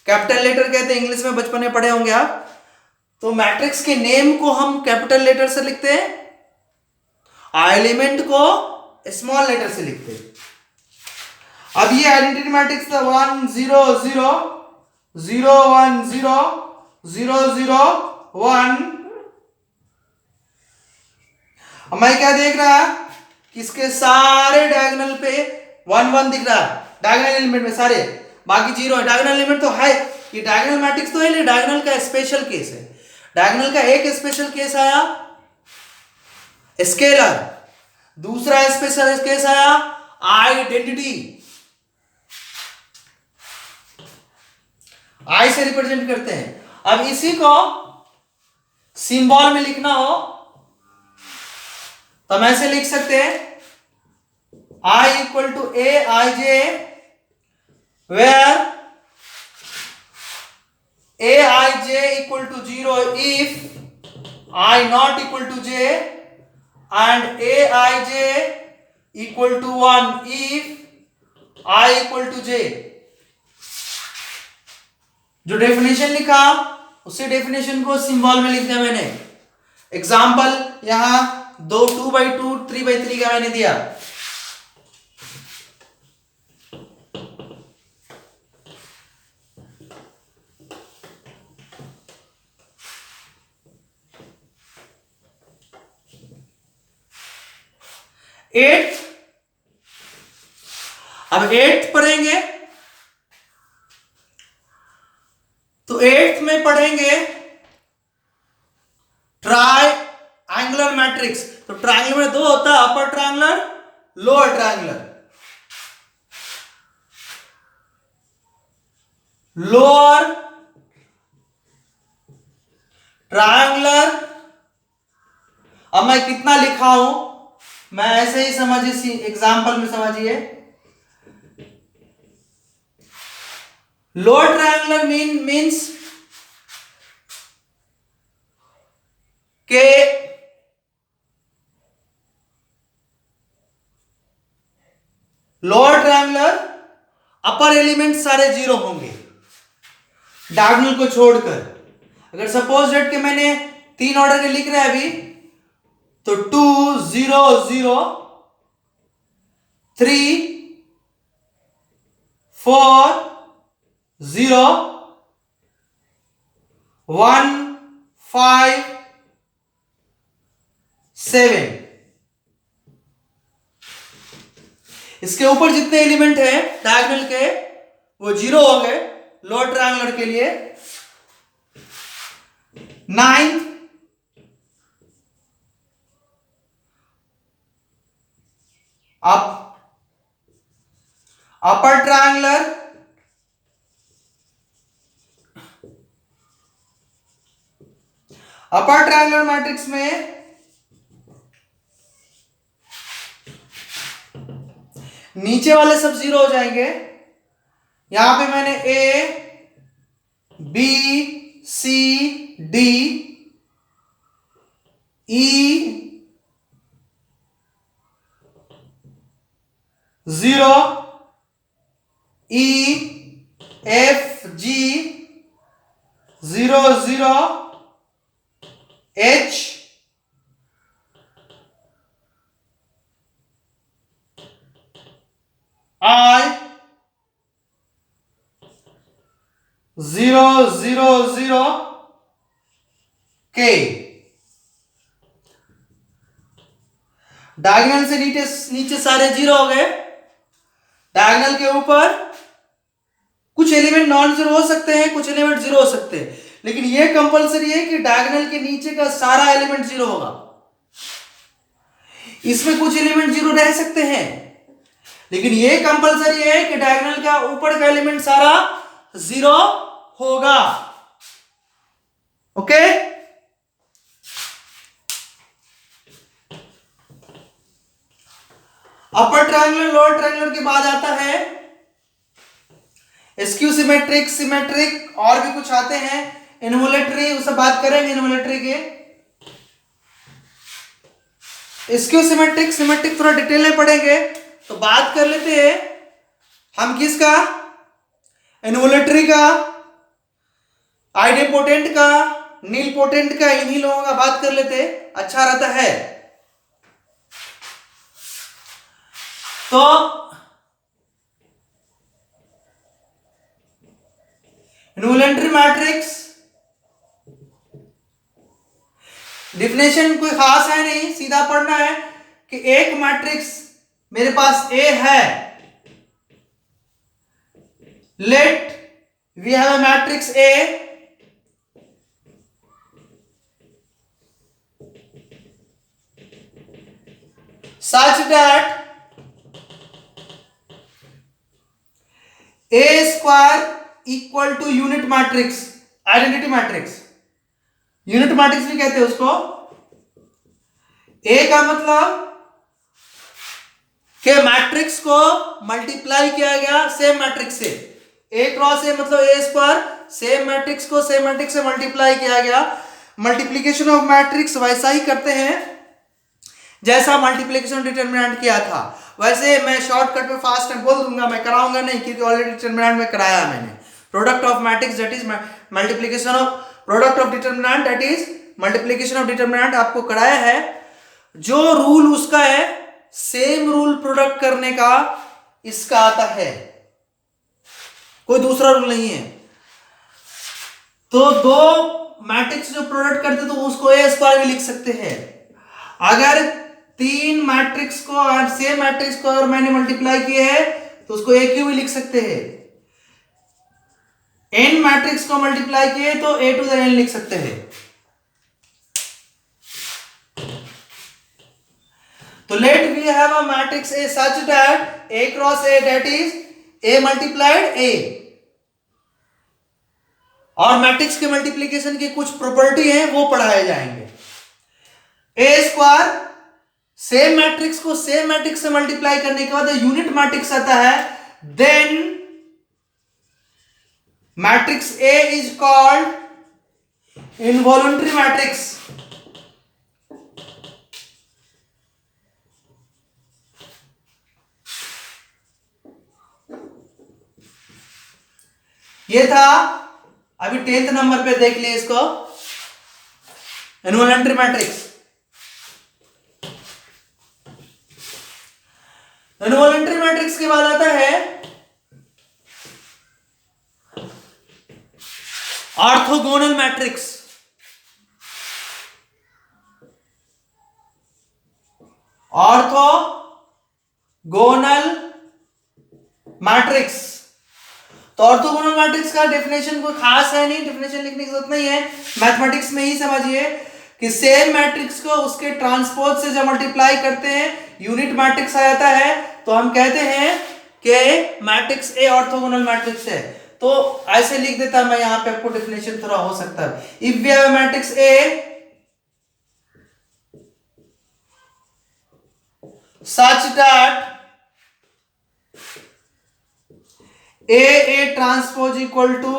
कैपिटल लेटर कहते हैं, इंग्लिश में बचपन में पढ़े होंगे आप। तो मैट्रिक्स के नेम को हम कैपिटल लेटर से लिखते हैं, एलिमेंट को स्मॉल लेटर से लिखते हैं। अब ये आइडेंटिटी मैट्रिक्स था 1 0 0 0 1 0 0 0 1। अब मैं क्या देख रहा है कि इसके सारे डायगोनल पे 1 1 दिख रहा है, डायगोनल एलिमेंट में सारे, बाकी जीरो है। डायगोनल एलिमेंट तो है, ये डायगोनल मैट्रिक्स तो है, लेकिन डायगोनल का स्पेशल केस है। डायगोनल का एक स्पेशल केस आया स्केलर, दूसरा स्पेशल केस आया आइडेंटिटी, आई से रिप्रेजेंट करते हैं। अब इसी को सिंबल में लिखना हो तो हम ऐसे लिख सकते हैं, I equal to Aij, where Aij equal to 0 if I not equal to j, and Aij equal to 1 if I equal to j। जो डेफिनेशन लिखा उसी डेफिनेशन को सिंबल में लिख दिया मैंने। एग्जाम्पल यहां 2/2 3/3 का मैंने दिया। एट्थ, अब एट्थ पढ़ेंगे तो एट्थ में पढ़ेंगे ट्राई एंगुलर मैट्रिक्स। तो ट्रायंगल में दो होता है, upper triangular, lower triangular. Lower triangular, अब मैं कितना लिखा हूं, मैं ऐसे ही समझिए, एग्जांपल में समझिए। लोअर ट्रायंगुलर मीन्स के लोअर ट्रायंगुलर अपर एलिमेंट सारे जीरो होंगे डायगोनल को छोड़कर। अगर सपोज डेट के मैंने 3 ऑर्डर के लिख रहे हैं अभी, तो 2 0 0 3 4 0 1 5 7। इसके ऊपर जितने एलिमेंट हैं डायगोनल के वो जीरो हो गए लोअर ट्रायंगुलर के लिए। 9 upper triangular, upper triangular matrix में नीचे वाले सब जीरो हो जाएंगे। यहां पे मैंने A B C D E 0 E F G 0 0 H I 0 0 0 K। डायगोनल से नीचे सारे जीरो हो गए। डायगोनल के ऊपर कुछ एलिमेंट नॉन जीरो हो सकते हैं, कुछ एलिमेंट जीरो हो सकते हैं, लेकिन यह कंपलसरी है कि डायगोनल के नीचे का सारा एलिमेंट जीरो होगा। इसमें कुछ एलिमेंट जीरो रह सकते हैं, लेकिन ये कंपलसरी है कि डायगोनल का ऊपर का एलिमेंट सारा जीरो होगा। Okay, upper triangular lower triangular के बाद आता है स्क्यू सिमेट्रिक, सिमेट्रिक और भी कुछ आते हैं, इनवोलेटरी, उससे बात करेंगे इनवोलेटरी के। स्क्यू सिमेट्रिक, सिमेट्रिक थोड़ा डिटेल में पढ़ेंगे, तो बात कर लेते हैं हम किसका, इनवोलेटरी का, आइडेम्पोटेंट का, नीलपोटेंट का, इन्हीं लोगों का बात कर लेते हैं, अच्छा रहता है। तो इनवोलेंट्री मैट्रिक्स डिफिनेशन कोई खास है नहीं, सीधा पढ़ना है कि एक मैट्रिक्स मेरे पास ए है, let we have a matrix A such that A square equal to unit matrix, identity matrix, unit matrix भी कहते हैं उसको। ए का मतलब के मैट्रिक्स को मल्टीप्लाई किया गया सेम मैट्रिक्स से, ए क्रॉस ए मतलब ए स्क्वायर, सेम मैट्रिक्स को सेम मैट्रिक्स से मल्टीप्लाई किया गया। मल्टीप्लीकेशन ऑफ मैट्रिक्स वैसा ही करते हैं जैसा मल्टीप्लीकेशन डिटरमिनेंट किया था, वैसे मैं शॉर्टकट में फास्ट में बोल दूंगा, मैं कराऊंगा नहीं क्योंकि ऑलरेडी डिटरमिनेंट में कराया मैंने। Product of matrix that is multiplication of product of determinant that is multiplication of determinant आपको कराया है। जो रूल उसका है सेम रूल प्रोडक्ट करने का इसका आता है, कोई दूसरा रूल नहीं है। तो दो मैट्रिक्स जो प्रोडक्ट करते तो उसको ए स्क्वायर भी लिख सकते हैं। अगर तीन मैट्रिक्स को और सेम मैट्रिक्स को अगर मैंने मल्टीप्लाई किए है तो उसको ए क्यू भी लिख सकते हैं। एन मैट्रिक्स को मल्टीप्लाई किए तो ए टू द एन लिख सकते हैं। तो let we have a matrix A such that A cross A that is A multiplied A, और मैट्रिक्स के मल्टीप्लीकेशन की कुछ प्रॉपर्टी है वो पढ़ाए जाएंगे। ए स्क्वायर सेम मैट्रिक्स को सेम मैट्रिक्स से मल्टीप्लाई करने के बाद यूनिट मैट्रिक्स आता है, then matrix A is called involuntary matrix. ये था, अभी 10th नंबर पे देख लिए इसको, इनवॉल्यूंटरी मैट्रिक्स। इनवॉल्यूंटरी मैट्रिक्स के बाद आता है ऑर्थोगोनल मैट्रिक्स। ऑर्थोगोनल मैट्रिक्स, तो ऑर्थोगोनल मैट्रिक्स का डेफिनेशन कोई खास है नहीं, डेफिनेशन लिखने की जरूरत नहीं है, मैथमेटिक्स में ही समझिए कि सेम मैट्रिक्स को उसके ट्रांसपोज से जब मल्टीप्लाई करते हैं यूनिट मैट्रिक्स आ जाता है, तो हम कहते हैं कि मैट्रिक्स ए ऑर्थोगोनल मैट्रिक्स है। तो ऐसे लिख देता मैं यहां पे, आपको डेफिनेशन थोड़ा हो सकता है। If we have matrix A such that A transpose equal to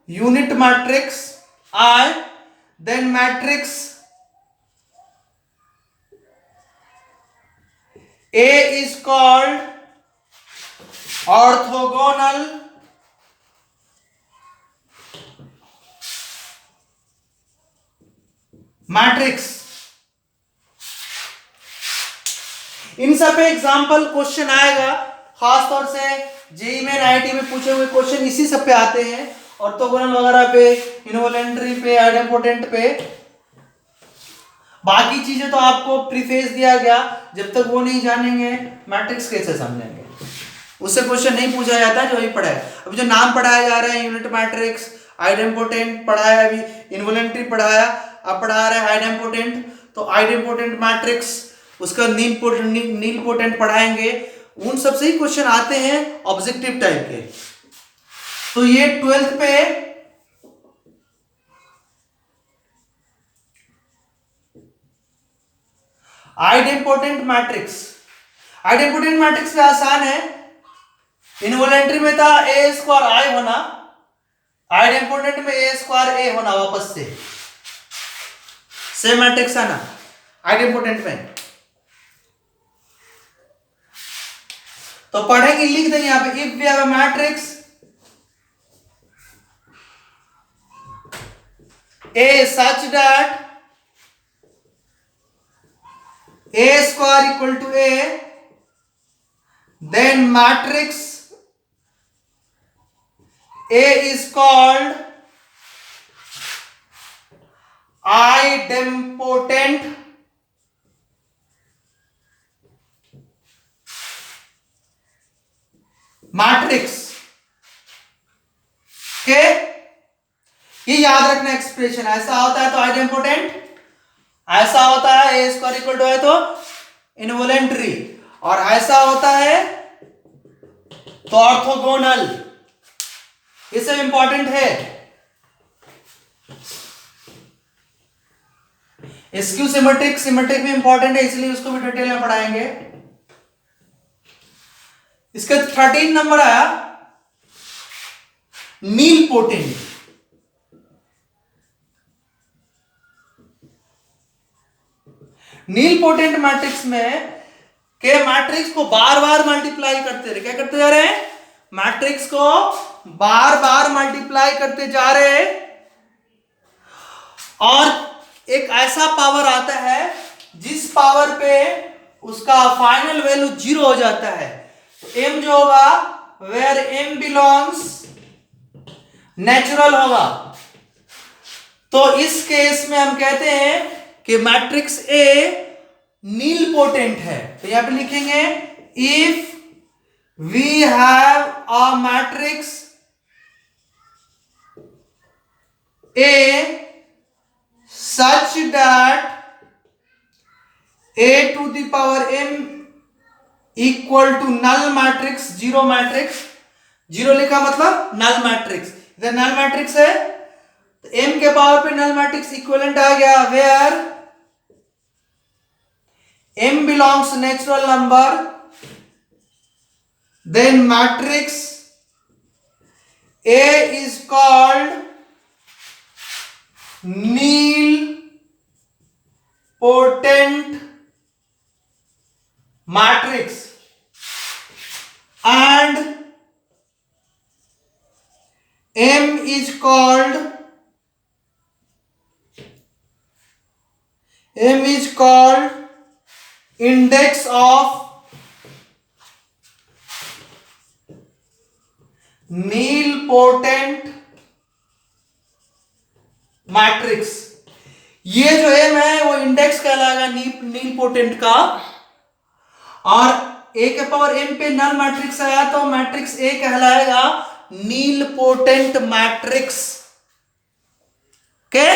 unit matrix I, then matrix A is called orthogonal matrix। इन सब पे एग्जाम्पल क्वेश्चन आएगा, खास तौर से जेईई में आईआईटी में पूछे हुए क्वेश्चन इसी सब पे आते हैं, ऑर्थोगोनल वगैरह पे, इनवॉल्यूंटरी पे, आइडेम्पोटेंट पे। बाकी चीजें तो आपको प्रीफेस दिया गया, जब तक वो नहीं जानेंगे मैट्रिक्स कैसे समझेंगे, उससे क्वेश्चन नहीं पूछा जाता जो अभी पढ़ा है। अभी जो नाम पढ़ाया जा रहा है, यूनिट मैट्रिक्स, आइडेम्पोटेंट पढ़ाया, अभी इनवॉल्यूंटरी पढ़ाया, अब पढ़ा रहा है आइडेम्पोटेंट। तो आइडेम्पोटेंट मैट्रिक्स उसका नील पोटेंट पढ़ाएंगे, उन सबसे ही क्वेश्चन आते हैं ऑब्जेक्टिव टाइप के। तो ये 12th पे आइडेम्पोटेंट मैट्रिक्स। आइडेम्पोटेंट मैट्रिक्स का आसान है, इनवॉलेंट्री में था ए स्क्वायर आई होना, आइडेम्पोटेंट में ए स्क्वायर ए होना वापस से, सेम मैट्रिक्स है ना आइडेम्पोटेंट में। तो पढ़ेंगे, लिख देंगे यहां पे, if we have a matrix A such that a square equal to a, then matrix A is called idempotent matrix। के ये याद रखना एक्सप्रेशन, ऐसा होता है तो आइडेम्पोटेंट, ऐसा होता है ए स्क्वायर इक्वल टू है तो इनवॉलेंट्री, और ऐसा होता है तो ऑर्थोगोनल। ये सब इंपॉर्टेंट है। स्क्यू सिमेट्रिक, सिमेट्रिक भी इंपॉर्टेंट है, इसलिए उसको भी डिटेल में पढ़ाएंगे। इसका 13 नंबर आया नील पोटेंट। नील पोटेंट मैट्रिक्स में के मैट्रिक्स को बार बार मल्टीप्लाई करते रहे, क्या करते जा रहे हैं, मैट्रिक्स को बार बार मल्टीप्लाई करते जा रहे हैं, और एक ऐसा पावर आता है जिस पावर पे उसका फाइनल वैल्यू 0 हो जाता है। तो m जो होगा वेयर m बिलोंग्स नेचुरल होगा। तो इस केस में हम कहते हैं कि मैट्रिक्स ए नील पोटेंट है। तो यहां पे लिखेंगे if we have a matrix A such that a to the power m equal to null matrix, zero matrix, zero लिखा मतलब नल मैट्रिक्स, इधर नल मैट्रिक्स है तो m के पावर पे नल मैट्रिक्स इक्विवेलेंट आ गया, where m belongs natural number, then matrix A is called nil potent matrix and m is called index of nilpotent matrix. ये जो m है वो इंडेक्स कहलाएगा नीलपोटेंट का, और a के पावर m पे नल मैट्रिक्स आया तो मैट्रिक्स A कहलाएगा नीलपोटेंट मैट्रिक्स। ओके,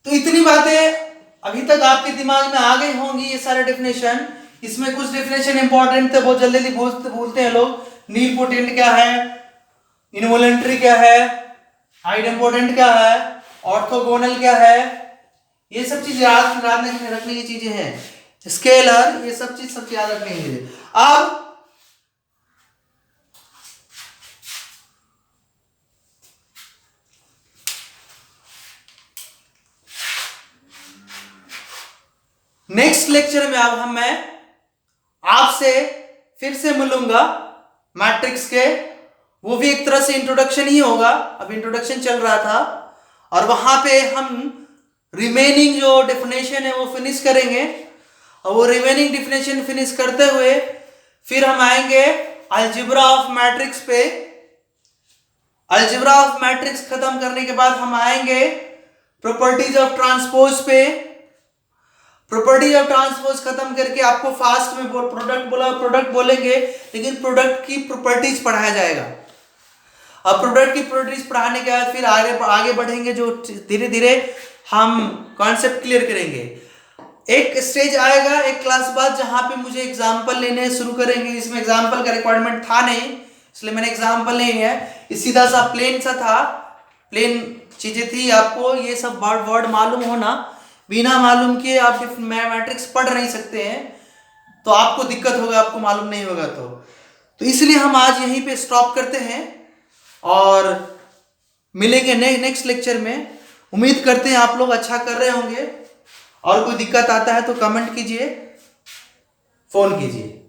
तो इतनी बातें अभी तक आपके दिमाग में आ गई होंगी, ये सारे डेफिनेशन। इसमें कुछ डेफिनेशन इंपॉर्टेंट थे, बहुत जल्दी भूलते हैं लोग। नील पोटेंट क्या है, इनवॉलेंट्री क्या है, आइडेम्पोटेंट क्या है, ऑर्थोगोनल क्या है, ये सब चीज याद रखने की चीजें हैं। स्केलर, ये सब चीज याद रखने की चीजें। अब नेक्स्ट लेक्चर में अब मैं आपसे फिर से मिलूंगा मैट्रिक्स के, वो भी एक तरह से इंट्रोडक्शन ही होगा, अब इंट्रोडक्शन चल रहा था, और वहां पे हम रिमेनिंग जो डेफिनेशन है वो फिनिश करेंगे, और वो रिमेनिंग डेफिनेशन फिनिश करते हुए फिर हम आएंगे अलजेब्रा ऑफ मैट्रिक्स पे। अलजेब्रा ऑफ मैट्रिक्स खत्म करने के बाद हम आएंगे प्रॉपर्टीज ऑफ ट्रांसपोज पे। प्रॉपर्टी ऑफ ट्रांसपोज खत्म करके आपको फास्ट में प्रोडक्ट बोला, प्रोडक्ट बोलेंगे, लेकिन प्रोडक्ट की प्रॉपर्टीज पढ़ाया जाएगा। अब प्रोडक्ट की प्रॉपर्टीज पढ़ाने के बाद फिर आगे बढ़ेंगे, जो धीरे धीरे हम कॉन्सेप्ट क्लियर करेंगे। एक स्टेज आएगा एक क्लास बाद जहां पे मुझे एग्जांपल लेने शुरू करेंगे। इसमें एग्जांपल का रिक्वायरमेंट था नहीं, इसलिए मैंने एग्जांपल नहीं है। ये सीधा सा प्लेन सा था, प्लेन चीजें थी। आपको ये सब वर्ड मालूम होना, बिना मालूम किए आप मैट्रिक्स पढ़ नहीं सकते हैं, तो आपको दिक्कत होगा, आपको मालूम नहीं होगा तो इसलिए हम आज यहीं पे स्टॉप करते हैं और मिलेंगे नेक्स्ट लेक्चर में। उम्मीद करते हैं आप लोग अच्छा कर रहे होंगे, और कोई दिक्कत आता है तो कमेंट कीजिए, फोन कीजिए।